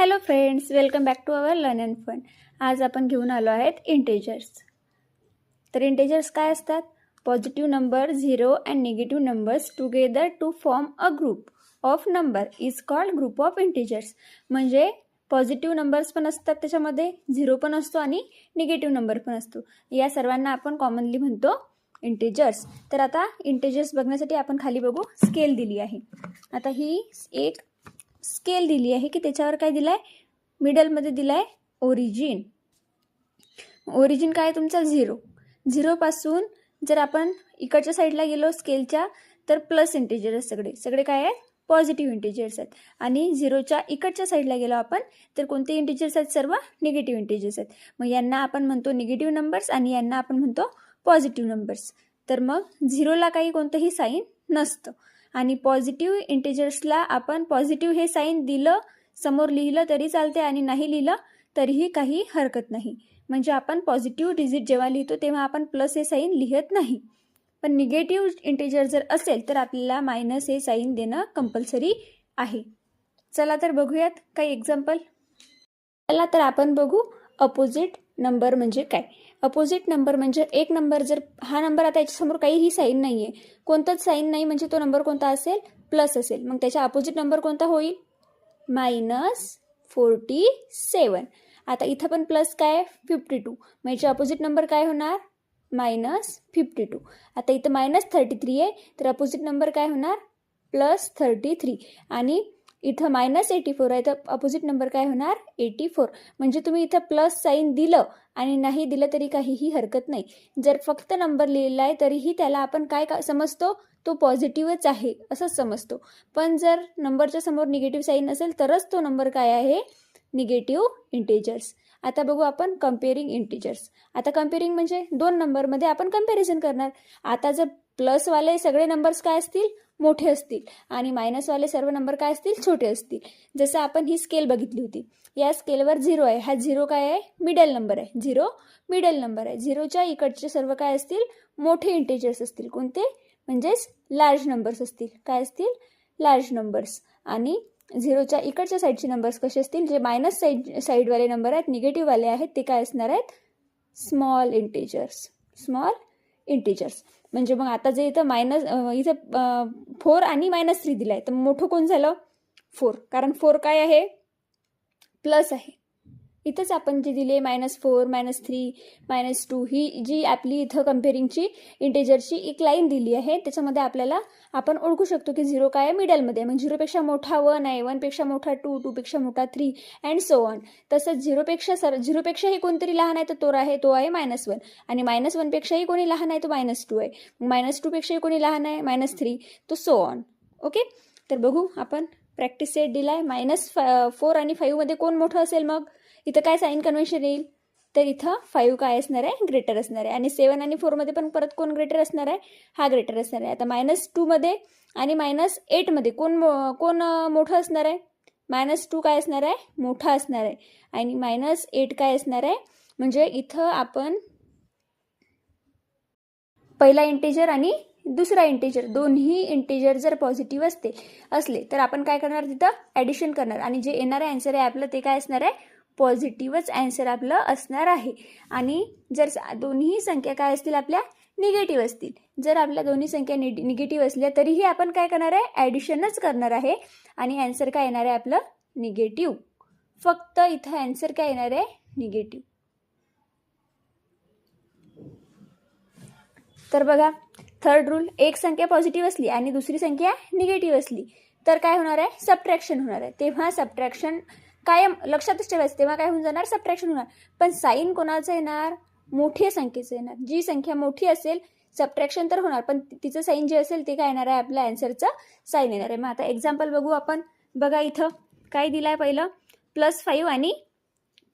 Hello friends, welcome back to our learn and fun. आज आपण घेऊन आलो आहेत इंटेजर्स. तर इंटेजर्स काय असतात? Positive number, zero and negative numbers together to form a group of number is called group of integers. म्हणजे positive numbers पण असतात, त्याच्यामध्ये झिरो पण असतो आणि निगेटिव्ह नंबर पण असतो. या सर्वांना आपण कॉमनली म्हणतो इंटेजर्स. तर आता इंटेजर्स बघण्यासाठी आपण खाली बघू, स्केल दिली आहे. आता ही एक स्केल दिली आहे की त्याच्यावर काय दिलं आहे, मिडलमध्ये दिलं आहे ओरिजिन. ओरिजिन काय आहे तुमचा? झिरो. झिरोपासून जर आपण इकडच्या साईडला गेलो स्केलच्या, तर प्लस इंटेजर्स सगळे काय आहेत? पॉझिटिव्ह इंटेजर्स आहेत. आणि झिरोच्या इकडच्या साईडला गेलो आपण, तर कोणते इंटेजर्स आहेत? सर्व निगेटिव्ह इंटेजर्स आहेत. मग यांना आपण म्हणतो निगेटिव्ह नंबर्स आणि यांना आपण म्हणतो पॉझिटिव्ह नंबर्स. तर मग झिरोला काही कोणतंही साईन नसतं आणि पॉझिटिव्ह इंटेजर्सला आपण पॉझिटिव्ह हे साईन दिलं, समोर लिहिलं तरी चालते आणि नाही लिहिलं तरीही काही हरकत नाही. म्हणजे आपण पॉझिटिव्ह डिजिट जेव्हा लिहितो तेव्हा आपण प्लस हे साईन लिहित नाही. पण निगेटिव्ह इंटेजर जर असेल तर आपल्याला मायनस हे साईन देणं कंपल्सरी आहे. चला तर बघूयात काही एक्झाम्पल. चला तर आपण बघू अपोजिट नंबर म्हणजे काय. अपोजिट नंबर म्हणजे एक नंबर, जर हा नंबर आता याच्यासमोर काहीही साईन नाही आहे, कोणतंच साईन नाही, म्हणजे तो नंबर कोणता असेल? प्लस असेल. मग त्याच्या अपोजिट नंबर कोणता होईल? -47. आता इथं पण प्लस काय? 52. मग याच्या अपोजिट नंबर काय होणार? -52. आता इथं -33 आहे, तर अपोजिट नंबर काय होणार? +33. आणि इथं -84 आहे, तर अपोजिट नंबर काय होणार? 84. म्हणजे तुम्ही इथं प्लस साईन दिलं आणि नाही दिलं तरी काहीही हरकत नाही. जर फक्त नंबर लिहिला आहे तरीही त्याला आपण काय समजतो? तो पॉझिटिव्हच आहे असंच समजतो. पण जर नंबरच्या समोर निगेटिव्ह साईन असेल तरच तो नंबर काय आहे? Negative integers. आता बघू आपण कम्पेअरिंग इंटेजर्स. आता कम्पेअरिंग म्हणजे दोन नंबरमध्ये आपण कम्पॅरिझन करणार. आता जर प्लसवाले सगळे नंबर्स काय असतील? मोठे असतील आणि मायनसवाले सर्व नंबर काय असतील? छोटे असतील. जसं आपण ही स्केल बघितली होती, या स्केलवर झिरो आहे. हा झिरो काय आहे? मिडल नंबर आहे. झिरो मिडल नंबर आहे. झिरोच्या इकडचे सर्व काय असतील? मोठे इंटेजर्स असतील. कोणते? म्हणजेच लार्ज नंबर्स असतील. काय असतील? Large numbers. आणि झिरोच्या इकडच्या साईडचे नंबर्स कसे असतील? जे मायनस साईडवाले नंबर आहेत, निगेटिव्हवाले आहेत, ते काय असणार आहेत? Small integers. Small integers. म्हणजे मग आता जे इथं इथं 4 आणि -3 दिलं आहे, तर मोठं कोण झालं? 4. कारण 4 काय आहे? प्लस आहे. इथंच आपण जे दिले -4, -3, -2 ही जी आपली इथं कम्पेअरिंगची इंटेजरची एक लाईन दिली आहे, त्याच्यामध्ये आपल्याला आपण ओळखू शकतो की झिरो काय आहे? मिडलमध्ये. मग झिरोपेक्षा मोठा 1 आहे, 1पेक्षा मोठा 2, 2पेक्षा मोठा 3 अँड सो ऑन. तसंच झिरोपेक्षाही कोणतरी लहान आहे तर तो आहे -1 आणि -1पेक्षाही कोणी लहान आहे तो -2 आहे. -2पेक्षाही कोणी लहान आहे? -3, तो सो ऑन. ओके, तर बघू आपण प्रॅक्टिस सेट दिला आहे. -4 आणि 5 मध्ये कोण मोठं असेल? मग इथं काय साईन कन्व्हेन्शन येईल? तर इथं 5 काय असणार आहे? ग्रेटर असणार आहे. आणि 7 आणि 4 मध्ये पण परत कोण ग्रेटर असणार आहे? हा ग्रेटर असणार आहे. आता -2 मध्ये आणि -8 मध्ये कोण मोठं असणार आहे? -2 काय असणार आहे? मोठा असणार आहे. आणि -8 काय असणार आहे? म्हणजे इथं आपण पहिला इंटेजर आणि दुसरा इंटेजर दोन्ही इंटेजर जर पॉझिटिव्ह असले तर आपण काय करणार? तिथं ॲडिशन करणार आणि जे येणारे आन्सर आहे आपलं ते काय असणार आहे? पॉझिटिव्हच आन्सर आपलं असणार आहे. आणि जर दोन्ही संख्या काय असतील? आपल्या निगेटिव्ह असतील. जर आपल्या दोन्ही संख्या निगेटिव्ह असल्या तरीही आपण काय करणार आहे? ॲडिशनच करणार आहे आणि आन्सर काय येणार आहे? आपलं निगेटिव्ह. फक्त इथं आन्सर काय येणार आहे? निगेटिव्ह. तर बघा, थर्ड रूल, एक संख्या पॉझिटिव्ह असली आणि दुसरी संख्या निगेटिव्ह असली तर काय होणार आहे? सबट्रॅक्शन होणार आहे. तेव्हा सबट्रॅक्शन कायम लक्षातच ठेवायचं, तेव्हा काय होऊन जाणार? सबट्रॅक्शन होणार. पण साईन कोणाचं येणार? मोठ्या संख्येचं येणार. जी संख्या मोठी असेल सबट्रॅक्शन तर होणार, पण तिचं साईन जे असेल ते काय येणार आहे? आपल्या आन्सरचं साईन येणार आहे. मग आता एक्झाम्पल बघू आपण. बघा इथं काय दिलं आहे? पहिलं +5 आणि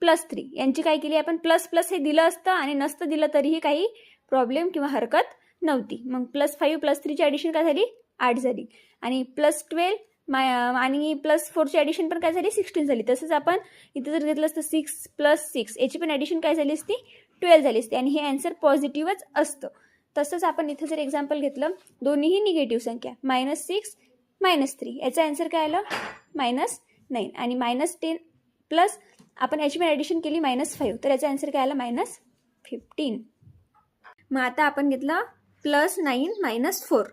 +3 यांची काय केली आपण? प्लस हे दिलं असतं आणि नसतं दिलं तरीही काही प्रॉब्लेम किंवा हरकत नव्हती. मग +5 +3ची ॲडिशन काय झाली? 8 झाली. आणि +12 आणि +4ची ॲडिशन पण काय झाली? 16 झाली. तसंच आपण इथं जर घेतलं असतं 6 + 6 याची पण ॲडिशन काय झाली असती? 12 झाली असते. आणि हे आन्सर पॉझिटिव्हच असतं. तसंच आपण इथं जर एक्झाम्पल घेतलं, दोन्हीही निगेटिव्ह संख्या -6 -3, याचं आन्सर काय आलं? -9 आणि -10 प्लस आपण याची पण ॲडिशन केली -5, तर याचा आन्सर काय आला -15. मग आता आपण घेतलं +9 - 4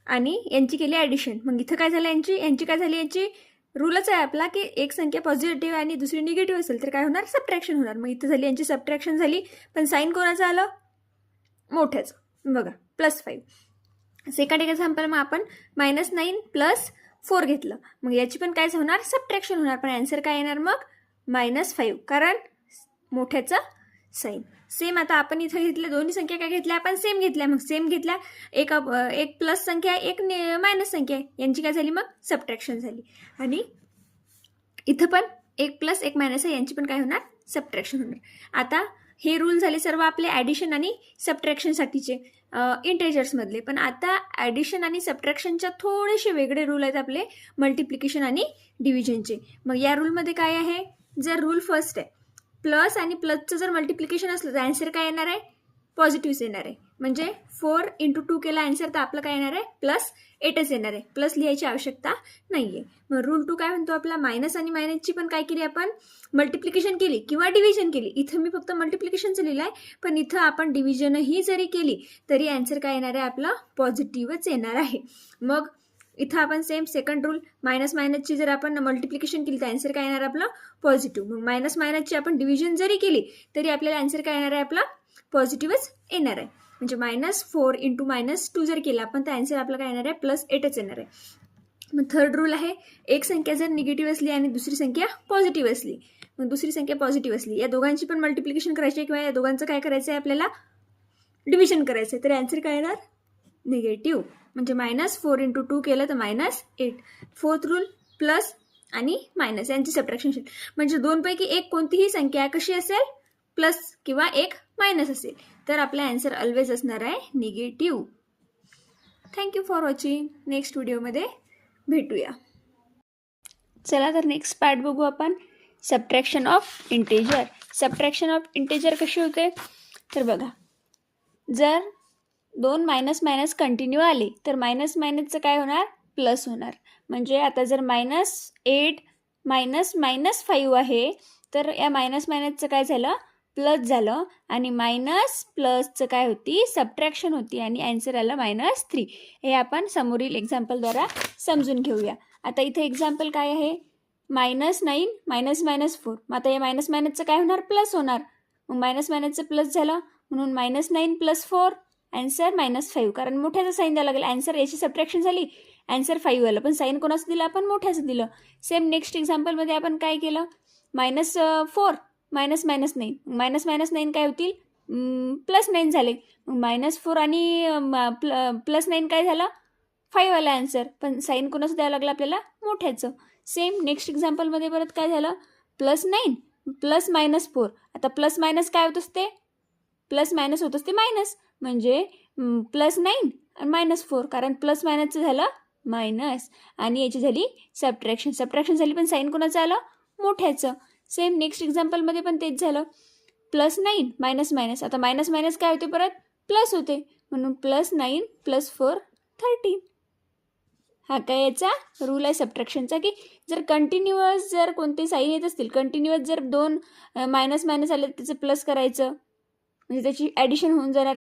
आणि यांची केली ॲडिशन. मग इथं काय झालं यांची काय झाली, यांची रूलच आहे आपला की एक संख्या पॉझिटिव्ह आणि दुसरी निगेटिव्ह असेल तर काय होणार, सबट्रॅक्शन होणार. मग इथं झाली यांची सबट्रॅक्शन झाली, पण साईन कोणाचं आलं, मोठ्याचं. बघा +5. सेकंड एक्झाम्पल मग आपण -9 + 4 घेतलं. मग याची पण काय होणार, सबट्रॅक्शन होणार, पण आन्सर काय येणार मग -5, कारण मोठ्याचं साईन. सेम आता आपण इथं घेतल्या दोन्ही संख्या काय घेतल्या, आपण सेम घेतल्या. मग सेम घेतल्या, एक प्लस संख्या आहे, एक मायनस संख्या आहे, यांची काय झाली मग सबट्रॅक्शन झाली. आणि इथं पण एक प्लस एक मायनस आहे, यांची पण काय होणार, सबट्रॅक्शन होणार. आता हे रूल झाले सर्व आपले ॲडिशन आणि सबट्रॅक्शनसाठीचे इंटेजर्समधले. पण आता ॲडिशन आणि सबट्रॅक्शनच्या थोडेसे वेगळे रूल आहेत आपले मल्टिप्लिकेशन आणि डिव्हिजनचे. मग या रूलमध्ये काय आहे, जर रूल फर्स्ट आहे प्लस आणि प्लसचं जर मल्टिप्लिकेशन असलं तर आन्सर काय येणार आहे, पॉझिटिव्हच येणार आहे. म्हणजे 4 × 2 केला आन्सर, तर आपलं काय येणार आहे, +8च येणार आहे. प्लस लिहायची आवश्यकता नाही आहे. मग रूल 2 काय म्हणतो आपला, मायनस आणि मायनसची पण काय केली आपण, मल्टिप्लिकेशन केली किंवा डिव्हिजन केली. इथं मी फक्त मल्टिप्लिकेशनचं लिहिलं आहे, पण इथं आपण डिव्हिजनही जरी केली तरी आन्सर काय येणार आहे, आपला पॉझिटिव्हच येणार आहे. मग इथं आपण सेम सेकंड रूल, मायनसची जर आपण मल्टिप्लिकेशन केली तर आन्सर काय येणार आपलं, पॉझिटिव्ह. मग मायनसची आपण डिव्हिजन जरी केली तरी आपल्याला आन्सर काय येणार आहे, आपला पॉझिटिव्हच येणार आहे. म्हणजे -4 × -2 जर केला आपण तर आन्सर आपला काय येणार आहे, +8च येणार आहे. मग थर्ड रूल आहे, एक संख्या जर निगेटिव्ह असली आणि दुसरी संख्या पॉझिटिव्ह असली, मग दुसरी संख्या पॉझिटिव्ह असली, या दोघांची पण मल्टिप्लिकेशन करायची आहे किंवा या दोघांचं काय करायचं आहे, आपल्याला डिव्हिजन करायचं आहे, तर आन्सर काय येणार, निगेटिव्ह. म्हणजे -4 × 2 केलं तर -8. फोर्थ रूल, प्लस आणि मायनस यांची सबट्रॅक्शन. म्हणजे दोनपैकी एक कोणतीही संख्या कशी असेल, प्लस किंवा एक मायनस असेल, तर आपला आन्सर ऑलवेज असणार आहे negative. Thank you for watching. Next व्हिडिओमध्ये भेटूया. चला तर नेक्स्ट पार्ट बघू आपण, subtraction of integer. Subtraction of integer कशी होते, तर बघा, जर 2 मायनस कंटिन्यू आले तर मायनसचं काय होणार, प्लस होणार. म्हणजे आता जर -8 -5 आहे तर या मायनसचं काय झालं, प्लस झालं, आणि मायनस प्लसचं काय होती, सबट्रॅक्शन होती, आणि आन्सर आलं -3. हे आपण समोरील एक्झाम्पलद्वारा समजून घेऊया. आता इथे एक्झाम्पल काय आहे, -9 - -4. मग आता या मायनसचं काय होणार, प्लस होणार. मग मायनसचं प्लस झालं म्हणून -9 + 4 आन्सर -5, कारण मोठ्याचं साईन द्यावं लागेल. आन्सर याची सबट्रॅक्शन झाली, आन्सर 5 आलं, पण साईन कोणाचं दिलं, आपण मोठ्याचं दिलं. सेम नेक्स्ट एक्झाम्पलमध्ये आपण काय केलं, -4 -9 -9 काय होतील, +9 झाले. मग -4 आणि +9 काय झालं, 5 आलं आन्सर, पण साईन कोणाचं द्यावं लागलं, आपल्याला मोठ्याचं. सेम नेक्स्ट एक्झाम्पलमध्ये परत काय झालं, +9 + -4. आता प्लस मायनस काय होत असते, प्लस मायनस होत असते मायनस, म्हणजे +9 आणि -4, कारण प्लस मायनसचं झालं मायनस, आणि याची झाली सबट्रॅक्शन झाली, पण साईन कोणाचं आलं, मोठ्याचं. सेम नेक्स्ट एक्झाम्पलमध्ये पण तेच झालं, +9 - आता मायनस काय होते, परत प्लस होते, म्हणून +9 + 4 13. हा काय याचा रूल आहे सबट्रॅक्शनचा, की जर कंटिन्युअस जर कोणते साईन येत असतील, कंटिन्युअस जर 2 मायनस आले त्याचं प्लस करायचं, म्हणजे त्याची ॲडिशन होऊन जाणार.